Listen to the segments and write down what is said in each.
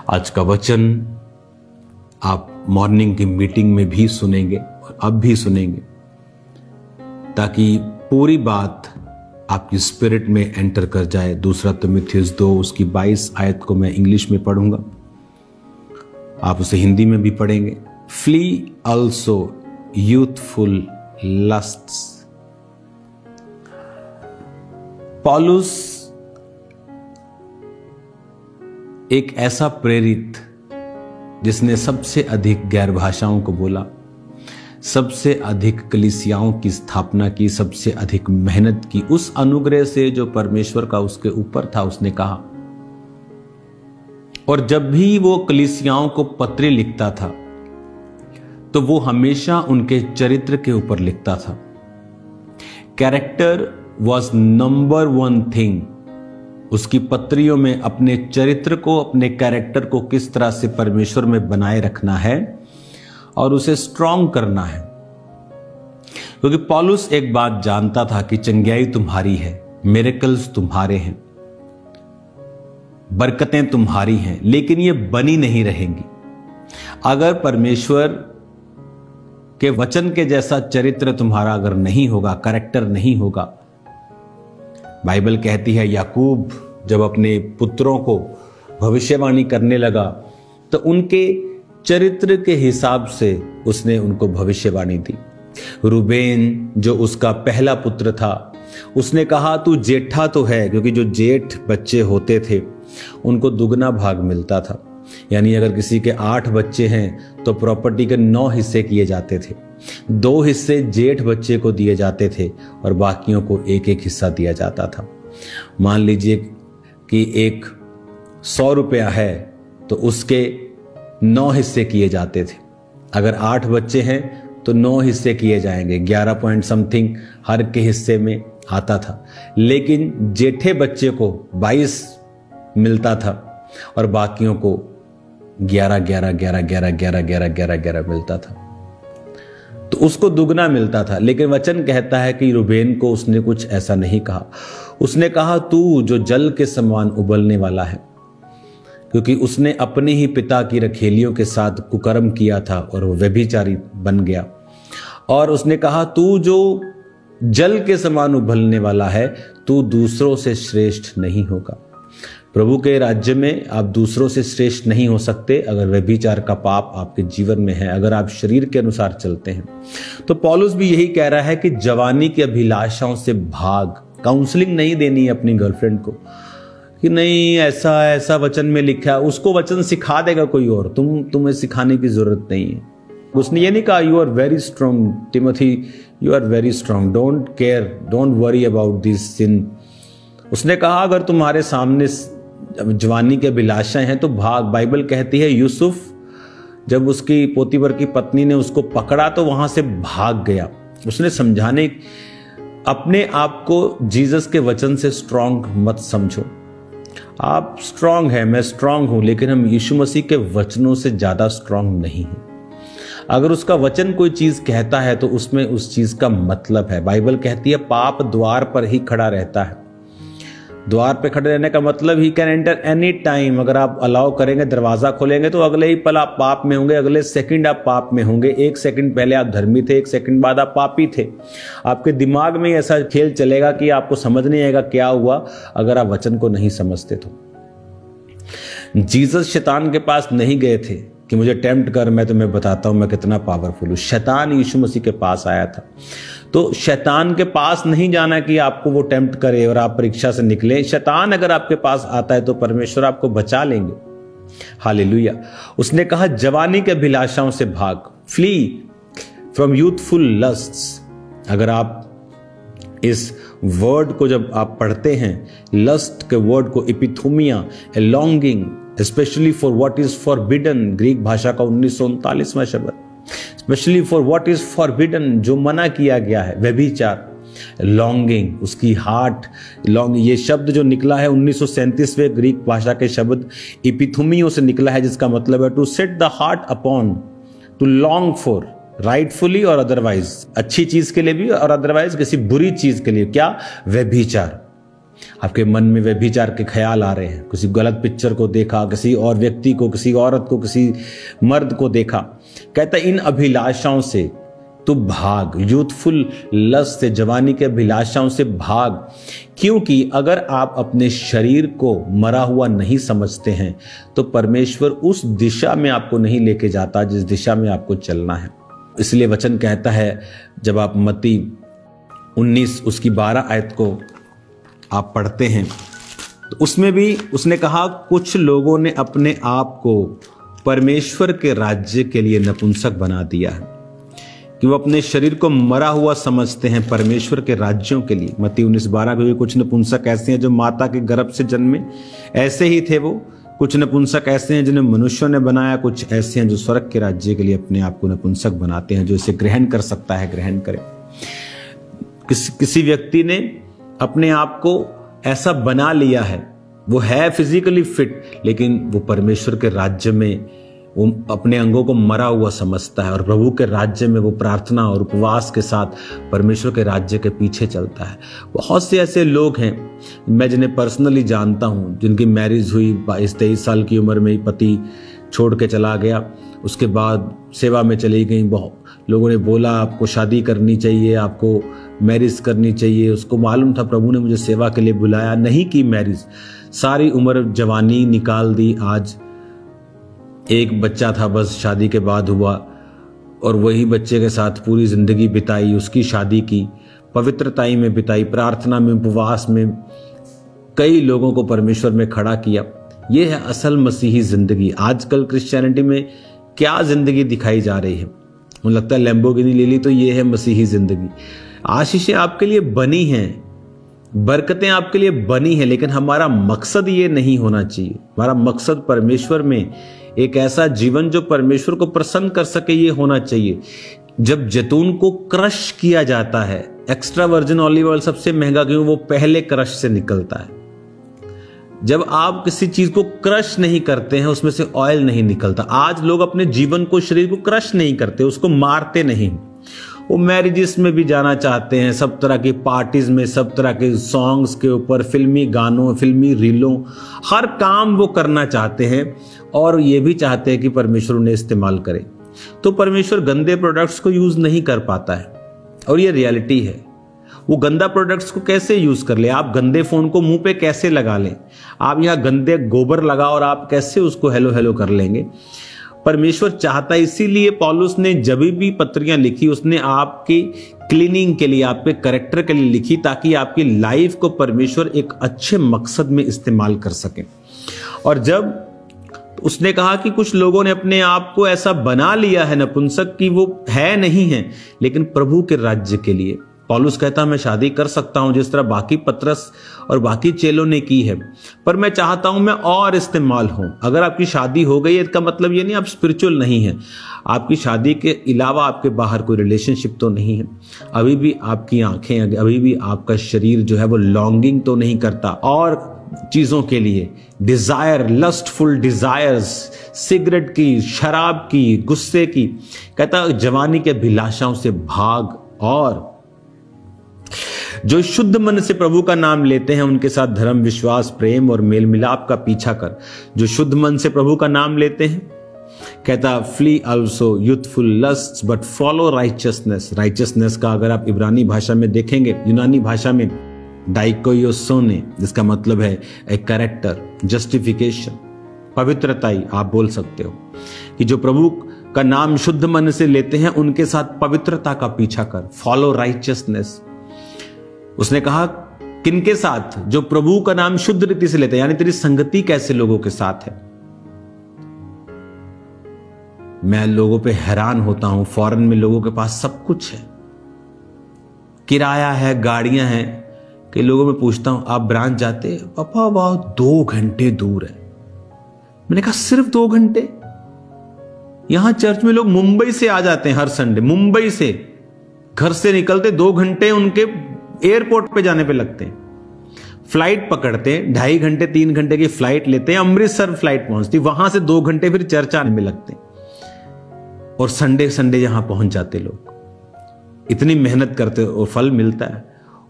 आज का वचन आप मॉर्निंग की मीटिंग में भी सुनेंगे और अब भी सुनेंगे, ताकि पूरी बात आपकी स्पिरिट में एंटर कर जाए। दूसरा तीमुथियुस 2 उसकी 22 आयत को मैं इंग्लिश में पढ़ूंगा, आप उसे हिंदी में भी पढ़ेंगे। Flee also youthful lusts. पौलुस एक ऐसा प्रेरित जिसने सबसे अधिक गैर भाषाओं को बोला, सबसे अधिक कलीसियाओं की स्थापना की, सबसे अधिक मेहनत की, उस अनुग्रह से जो परमेश्वर का उसके ऊपर था, उसने कहा। और जब भी वो कलीसियाओं को पत्र लिखता था तो वो हमेशा उनके चरित्र के ऊपर लिखता था। Character was number 1 thing. उसकी पत्रियों में अपने चरित्र को, अपने कैरेक्टर को किस तरह से परमेश्वर में बनाए रखना है और उसे स्ट्रांग करना है। क्योंकि पौलुस एक बात जानता था कि चंगाई तुम्हारी है, मिरेकल्स तुम्हारे हैं, बरकतें तुम्हारी हैं, लेकिन ये बनी नहीं रहेंगी अगर परमेश्वर के वचन के जैसा चरित्र तुम्हारा अगर नहीं होगा, कैरेक्टर नहीं होगा। बाइबल कहती है याकूब जब अपने पुत्रों को भविष्यवाणी करने लगा तो उनके चरित्र के हिसाब से उसने उनको भविष्यवाणी दी। रूबेन जो उसका पहला पुत्र था, उसने कहा तू जेठा तो है, क्योंकि जो जेठ बच्चे होते थे उनको दुगना भाग मिलता था। यानी अगर किसी के 8 बच्चे हैं तो प्रॉपर्टी के 9 हिस्से किए जाते थे। 2 हिस्से जेठ बच्चे को दिए जाते थे और बाकियों को एक एक हिस्सा दिया जाता था। मान लीजिए कि एक 100 रुपया है तो उसके 9 हिस्से किए जाते थे। अगर 8 बच्चे हैं तो 9 हिस्से किए जाएंगे, 11 पॉइंट समथिंग हर के हिस्से में आता था। लेकिन जेठे बच्चे को 22 मिलता था और बाकियों को 11 मिलता था, तो उसको दुगना मिलता था। लेकिन वचन कहता है कि रूबेन को उसने कुछ ऐसा नहीं कहा। उसने कहा तू जो जल के समान उबलने वाला है, क्योंकि उसने अपने ही पिता की रखेलियों के साथ कुकर्म किया था और वो व्यभिचारी बन गया। और उसने कहा तू जो जल के समान उबलने वाला है, तू दूसरों से श्रेष्ठ नहीं होगा। प्रभु के राज्य में आप दूसरों से श्रेष्ठ नहीं हो सकते अगर व्यभिचार का पाप आपके जीवन में है, अगर आप शरीर के अनुसार चलते हैं। तो पौलुस भी यही कह रहा है कि जवानी की अभिलाषाओं से भाग। काउंसलिंग नहीं देनी है अपनी गर्लफ्रेंड को कि नहीं ऐसा ऐसा वचन में लिखा है, उसको वचन सिखा देगा कोई और, तुम्हें सिखाने की जरूरत नहीं है। उसने ये नहीं कहा you are very strong Timothy, you are very strong, don't care, don't worry about this sin. उसने कहा अगर तुम्हारे सामने जवानी के अभिलाषाएं हैं तो भाग। बाइबल कहती है यूसुफ जब उसकी पोतीबर की पत्नी ने उसको पकड़ा तो वहां से भाग गया। उसने समझाने, अपने आप को जीसस के वचन से स्ट्रांग मत समझो। आप स्ट्रांग हैं, मैं स्ट्रांग हूं, लेकिन हम यीशु मसीह के वचनों से ज्यादा स्ट्रांग नहीं हैं। अगर उसका वचन कोई चीज कहता है तो उसमें उस चीज का मतलब है। बाइबल कहती है पाप द्वार पर ही खड़ा रहता है। द्वार पे खड़े रहने का मतलब he can enter any time. अगर आप अलाउ करेंगे, दरवाजा खोलेंगे तो अगले ही पल आप पाप में होंगे, अगले सेकंड आप पाप में होंगे। 1 सेकंड पहले आप धर्मी थे, 1 सेकंड बाद आप पापी थे। आपके दिमाग में ऐसा खेल चलेगा कि आपको समझ नहीं आएगा क्या हुआ अगर आप वचन को नहीं समझते। तो जीसस शैतान के पास नहीं गए थे कि मुझे टेम्प्ट कर, मैं तुम्हें बताता हूं मैं कितना पावरफुल हूं। शैतान यीशु मसीह के पास आया था। तो शैतान के पास नहीं जाना कि आपको वो टेम्प्ट करे और आप परीक्षा से निकले। शैतान अगर आपके पास आता है तो परमेश्वर आपको बचा लेंगे। हालेलुया। उसने कहा जवानी के अभिलाषाओं से भाग, फ्ली फ्रॉम यूथफुल लस्ट्स। अगर आप इस वर्ड को जब आप पढ़ते हैं, लस्ट के वर्ड को एपिथुमिया, a longing specially for what is forbidden, Greek भाषा का 1939वां शब्द, specially for what is forbidden, जो मना किया गया है, व्यभिचार। लॉन्गिंग, उसकी हार्ट लॉन्ग, ये शब्द जो निकला है 1937वें ग्रीक भाषा के शब्द एपिथुमियो से निकला है, जिसका मतलब है to set the heart upon, to long for, rightfully और अदरवाइज, अच्छी चीज के लिए भी और अदरवाइज किसी बुरी चीज के लिए। क्या? व्यभिचार। आपके मन में व्यभिचार के ख्याल आ रहे हैं, किसी गलत पिक्चर को देखा, किसी और व्यक्ति को, किसी औरत को, किसी मर्द को देखा, कहता है इन अभिलाषाओं से तू भाग, यूथफुल लस्ट से, जवानी के अभिलाषाओं से भाग। क्योंकि अगर आप अपने शरीर को मरा हुआ नहीं समझते हैं तो परमेश्वर उस दिशा में आपको नहीं लेके जाता जिस दिशा में आपको चलना है। इसलिए वचन कहता है, जब आप मत्ती 19 उसकी 12 आयत को आप पढ़ते हैं तो उसमें भी उसने कहा, कुछ लोगों ने अपने आप को परमेश्वर के राज्य के लिए नपुंसक बना दिया है, कि वो अपने शरीर को मरा हुआ समझते हैं परमेश्वर के राज्यों के लिए। मत्ती 19:12 में भी कुछ नपुंसक ऐसे हैं जो माता के गर्भ से जन्मे, ऐसे ही थे वो। कुछ नपुंसक ऐसे हैं जिन्हें मनुष्यों ने बनाया, कुछ ऐसे हैं जो स्वर्ग के राज्य के लिए अपने आप को नपुंसक बनाते हैं। जो इसे ग्रहण कर सकता है ग्रहण करे। किसी व्यक्ति ने अपने आप को ऐसा बना लिया है, वो है फिजिकली फिट, लेकिन वो परमेश्वर के राज्य में वो अपने अंगों को मरा हुआ समझता है और प्रभु के राज्य में वो प्रार्थना और उपवास के साथ परमेश्वर के राज्य के पीछे चलता है। बहुत से ऐसे लोग हैं, मैं जिन्हें पर्सनली जानता हूं, जिनकी मैरिज हुई 22-23 साल की उम्र में, पति छोड़ के चला गया, उसके बाद सेवा में चली गई। बहुत लोगों ने बोला आपको शादी करनी चाहिए, आपको मैरिज करनी चाहिए। उसको मालूम था प्रभु ने मुझे सेवा के लिए बुलाया, नहीं की मैरिज, सारी उम्र जवानी निकाल दी। आज एक बच्चा था बस शादी के बाद हुआ, और वही बच्चे के साथ पूरी जिंदगी बिताई, उसकी शादी की, पवित्रताई में बिताई, प्रार्थना में, उपवास में, कई लोगों को परमेश्वर में खड़ा किया। यह है असल मसीही जिंदगी। आजकल क्रिश्चियनिटी में क्या जिंदगी दिखाई जा रही है, मुझे लगता है लैम्बोर्गिनी ले ली तो ये है मसीही जिंदगी। आशीषें आपके लिए बनी हैं, बरकतें आपके लिए बनी हैं, लेकिन हमारा मकसद ये नहीं होना चाहिए। हमारा मकसद परमेश्वर में एक ऐसा जीवन जो परमेश्वर को प्रसन्न कर सके, ये होना चाहिए। जब जैतून को क्रश किया जाता है, एक्स्ट्रा वर्जिन ऑलिव ऑयल सबसे महंगा क्यों, वो पहले क्रश से निकलता है। जब आप किसी चीज को क्रश नहीं करते हैं, उसमें से ऑयल नहीं निकलता। आज लोग अपने जीवन को, शरीर को क्रश नहीं करते, उसको मारते नहीं। वो मैरिजेस में भी जाना चाहते हैं, सब तरह की पार्टीज में, सब तरह के सॉन्ग्स के ऊपर, फिल्मी गानों, फिल्मी रीलों, हर काम वो करना चाहते हैं, और ये भी चाहते हैं कि परमेश्वर उन्हें इस्तेमाल करे। तो परमेश्वर गंदे प्रोडक्ट्स को यूज नहीं कर पाता है, और ये रियलिटी है। वो गंदा प्रोडक्ट्स को कैसे यूज कर ले? आप गंदे फोन को मुंह पे कैसे लगा लें? आप यहाँ गंदे गोबर लगाओ और आप कैसे उसको हेलो हेलो कर लेंगे? परमेश्वर चाहता है, इसीलिए पौलुस ने जब भी पत्रियां लिखी उसने आपकी क्लीनिंग के लिए, आपके कैरेक्टर के लिए लिखी, ताकि आपकी लाइफ को परमेश्वर एक अच्छे मकसद में इस्तेमाल कर सके। और जब उसने कहा कि कुछ लोगों ने अपने आप को ऐसा बना लिया है नपुंसक कि वो है नहीं है, लेकिन प्रभु के राज्य के लिए। पौलुस कहता मैं शादी कर सकता हूं जिस तरह बाकी पतरस और बाकी चेलों ने की है, पर मैं चाहता हूं मैं और इस्तेमाल हूं। अगर आपकी शादी हो गई है इसका मतलब ये नहीं आप स्पिरिचुअल नहीं है। आपकी शादी के अलावा आपके बाहर कोई रिलेशनशिप तो नहीं है, अभी भी आपकी आंखें, अभी भी आपका शरीर जो है वो लॉन्गिंग तो नहीं करता और चीजों के लिए, डिजायर, लस्टफुल डिजायर्स, सिगरेट की, शराब की, गुस्से की। कहता जवानी के अभिलाषाओं से भाग, और जो शुद्ध मन से प्रभु का नाम लेते हैं उनके साथ धर्म, विश्वास, प्रेम और मेल मिलाप का पीछा कर। जो शुद्ध मन से प्रभु का नाम लेते हैं, कहता flee also youthful lust but follow righteousness. Righteousness का अगर आप इब्रानी भाषा में देखेंगे, यूनानी भाषा में डाइकोयोसोने, जिसका मतलब है एक कैरेक्टर, जस्टिफिकेशन, पवित्रताई आप बोल सकते हो, कि जो प्रभु का नाम शुद्ध मन से लेते हैं उनके साथ पवित्रता का पीछा कर, फॉलो राइचियसनेस। उसने कहा किनके साथ? जो प्रभु का नाम शुद्ध रीति से लेते हैं, यानी तेरी संगति कैसे लोगों के साथ है। मैं लोगों पे हैरान होता हूं, फॉरेन में लोगों के पास सब कुछ है, किराया है, गाड़ियां हैं, कि लोगों में पूछता हूं आप ब्रांच जाते? पापा वाह 2 घंटे दूर है। मैंने कहा सिर्फ 2 घंटे? यहां चर्च में लोग मुंबई से आ जाते हैं हर संडे, मुंबई से घर से निकलते 2 घंटे उनके एयरपोर्ट पे जाने पे लगते हैं। फ्लाइट पकड़ते हैं, 2.5 घंटे 3 घंटे की फ्लाइट लेते हैं, अमृतसर फ्लाइट पहुंचती, वहां से 2 घंटे फिर चर्च आने में लगते हैं, और संडे संडे यहां पहुंच जाते लोग। इतनी मेहनत करते और फल मिलता है।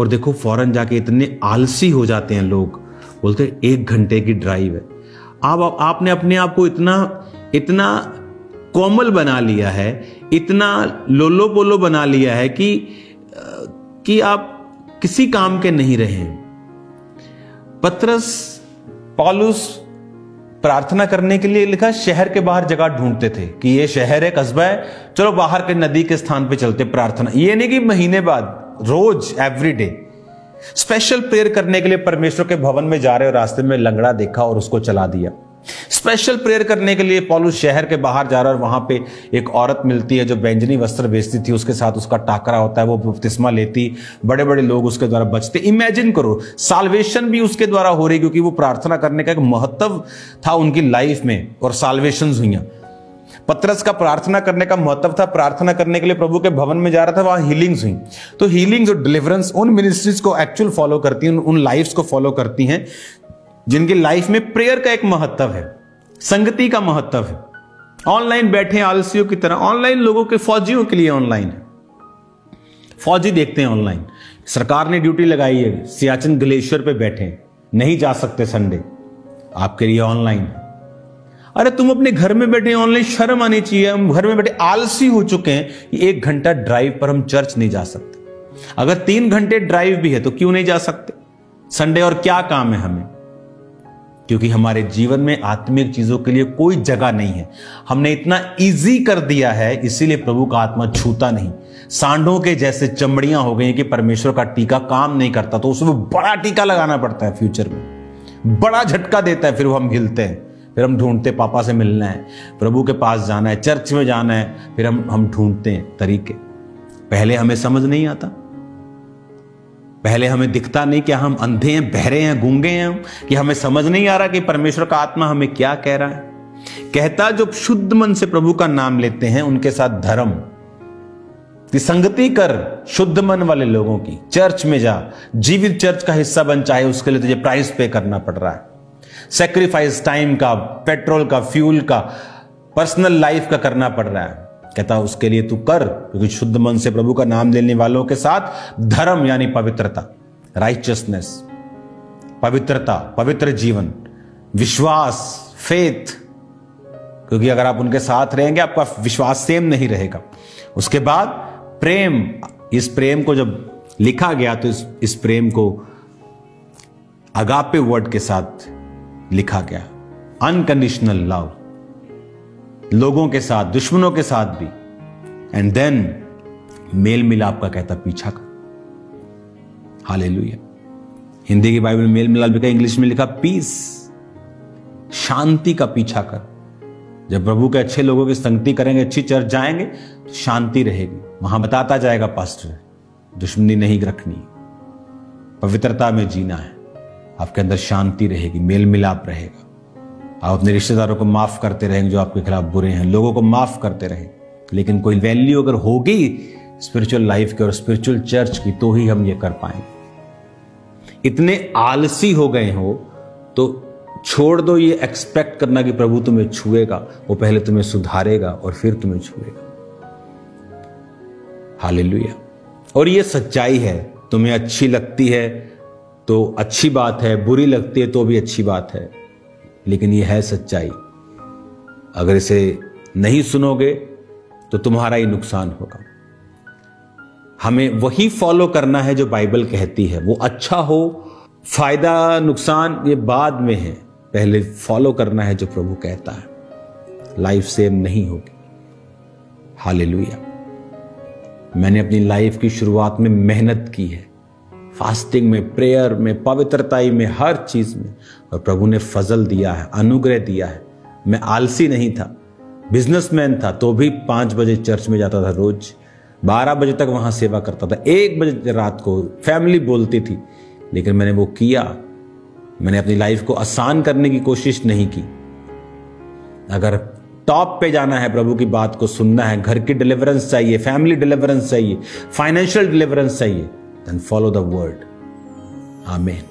और देखो फौरन जाके इतने आलसी हो जाते हैं लोग, बोलते 1 घंटे की ड्राइव है। आपने अपने आप को इतना कोमल बना लिया है, इतना लोलो पोलो बना लिया है कि आप किसी काम के नहीं रहे। पौलुस प्रार्थना करने के लिए लिखा, शहर के बाहर जगह ढूंढते थे कि ये शहर है, कस्बा है, चलो बाहर के नदी के स्थान पे चलते प्रार्थना। ये नहीं कि महीने बाद, रोज एवरीडे स्पेशल प्रेयर करने के लिए परमेश्वर के भवन में जा रहे हो, रास्ते में लंगड़ा देखा और उसको चला दिया। स्पेशल प्रेयर करने के लिए पौलुस शहर के बाहर जा रहा है और वहां पे एक औरत मिलती है जो बैंजनी वस्त्र बेचती थी, उसके साथ उसका टाकरा होता है, वो बपतिस्मा लेती, बड़े बड़े लोग उसके द्वारा बचते। इमेजिन करो, साल्वेशन भी उसके द्वारा हो रही, क्योंकि वो प्रार्थना करने का एक महत्व था उनकी लाइफ में और साल्वेशन हुई। पतरस का प्रार्थना करने का महत्व था, प्रार्थना करने के लिए प्रभु के भवन में जा रहा था, वहां हीलिंग्स हुई। तो हीलिंग्स और डिलीवरेंस उन मिनिस्ट्रीज को एक्चुअल फॉलो करती हैं, उन लाइफ्स को फॉलो करती हैं जिनकी लाइफ में प्रेयर का एक महत्व है, संगति का महत्व है। ऑनलाइन बैठे आलसियों की तरह, ऑनलाइन लोगों के, फौजियों के लिए ऑनलाइन है, फौजी देखते हैं ऑनलाइन। सरकार ने ड्यूटी लगाई है, सियाचिन ग्लेशियर पे बैठे, नहीं जा सकते संडे, आपके लिए ऑनलाइन। अरे तुम अपने घर में बैठे ऑनलाइन, शर्म आनी चाहिए। हम घर में बैठे आलसी हो चुके हैं कि 1 घंटा ड्राइव पर हम चर्च नहीं जा सकते। अगर 3 घंटे ड्राइव भी है तो क्यों नहीं जा सकते संडे? और क्या काम है हमें? क्योंकि हमारे जीवन में आत्मिक चीजों के लिए कोई जगह नहीं है। हमने इतना इजी कर दिया है, इसीलिए प्रभु का आत्मा छूता नहीं। सांडों के जैसे चमड़ियां हो गई कि परमेश्वर का टीका काम नहीं करता, तो उसमें बड़ा टीका लगाना पड़ता है, फ्यूचर में बड़ा झटका देता है, फिर वो हम हिलते हैं, फिर हम ढूंढते, पापा से मिलना है, प्रभु के पास जाना है, चर्च में जाना है, फिर हम ढूंढते हैं तरीके। पहले हमें समझ नहीं आता, पहले हमें दिखता नहीं, क्या हम अंधे हैं, बहरे हैं, गूंगे हैं, कि हमें समझ नहीं आ रहा कि परमेश्वर का आत्मा हमें क्या कह रहा है। कहता, जो शुद्ध मन से प्रभु का नाम लेते हैं उनके साथ धर्म की संगति कर, शुद्ध मन वाले लोगों की। चर्च में जा, जीवित चर्च का हिस्सा बन, चाहे उसके लिए तुझे प्राइस पे करना पड़ रहा है, सैक्रिफाइस टाइम का, पेट्रोल का, फ्यूल का, पर्सनल लाइफ का करना पड़ रहा है। कहता उसके लिए तू कर, क्योंकि शुद्ध मन से प्रभु का नाम लेने वालों के साथ धर्म यानी पवित्रता, राइचियसनेस, पवित्रता, पवित्र जीवन, विश्वास, फेथ, क्योंकि अगर आप उनके साथ रहेंगे आपका विश्वास सेम नहीं रहेगा। उसके बाद प्रेम, इस प्रेम को जब लिखा गया तो इस प्रेम को अगापे वर्ड के साथ लिखा गया, अनकंडीशनल लव, लोगों के साथ, दुश्मनों के साथ भी। एंड देन मेल मिलाप का कहता पीछा कर। हालेलुया। हिंदी की बाइबल में मेल मिलाप लिखा, इंग्लिश में लिखा पीस, शांति का पीछा कर। जब प्रभु के अच्छे लोगों की संगति करेंगे, अच्छी चर्च जाएंगे, तो शांति रहेगी। वहां बताता जाएगा पास्टर, दुश्मनी नहीं रखनी, पवित्रता में जीना है, आपके अंदर शांति रहेगी, मेल मिलाप रहेगा। आप अपने रिश्तेदारों को माफ करते रहेंगे जो आपके खिलाफ बुरे हैं, लोगों को माफ करते रहें। लेकिन कोई वैल्यू अगर होगी स्पिरिचुअल लाइफ की और स्पिरिचुअल चर्च की, तो ही हम ये कर पाएंगे। इतने आलसी हो गए हो तो छोड़ दो ये एक्सपेक्ट करना कि प्रभु तुम्हें छुएगा। वो पहले तुम्हें सुधारेगा और फिर तुम्हें छुएगा। हालेलुया। और ये सच्चाई है। तुम्हें अच्छी लगती है तो अच्छी बात है, बुरी लगती है तो भी अच्छी बात है, लेकिन ये है सच्चाई। अगर इसे नहीं सुनोगे तो तुम्हारा ही नुकसान होगा। हमें वही फॉलो करना है जो बाइबल कहती है। वो अच्छा हो, फायदा नुकसान ये बाद में है, पहले फॉलो करना है जो प्रभु कहता है। लाइफ सेम नहीं होगी। हालेलुया। मैंने अपनी लाइफ की शुरुआत में मेहनत की है, फास्टिंग में, प्रेयर में, पवित्रताई में, हर चीज में, और प्रभु ने फजल दिया है, अनुग्रह दिया है। मैं आलसी नहीं था, बिजनेसमैन था, तो भी 5 बजे चर्च में जाता था, रोज 12 बजे तक वहां सेवा करता था, 1 बजे रात को फैमिली बोलती थी, लेकिन मैंने वो किया। मैंने अपनी लाइफ को आसान करने की कोशिश नहीं की। अगर टॉप पे जाना है, प्रभु की बात को सुनना है, घर की डिलीवरेंस चाहिए, फैमिली डिलीवरेंस चाहिए, फाइनेंशियल डिलीवरेंस चाहिए, then follow the word. Amen.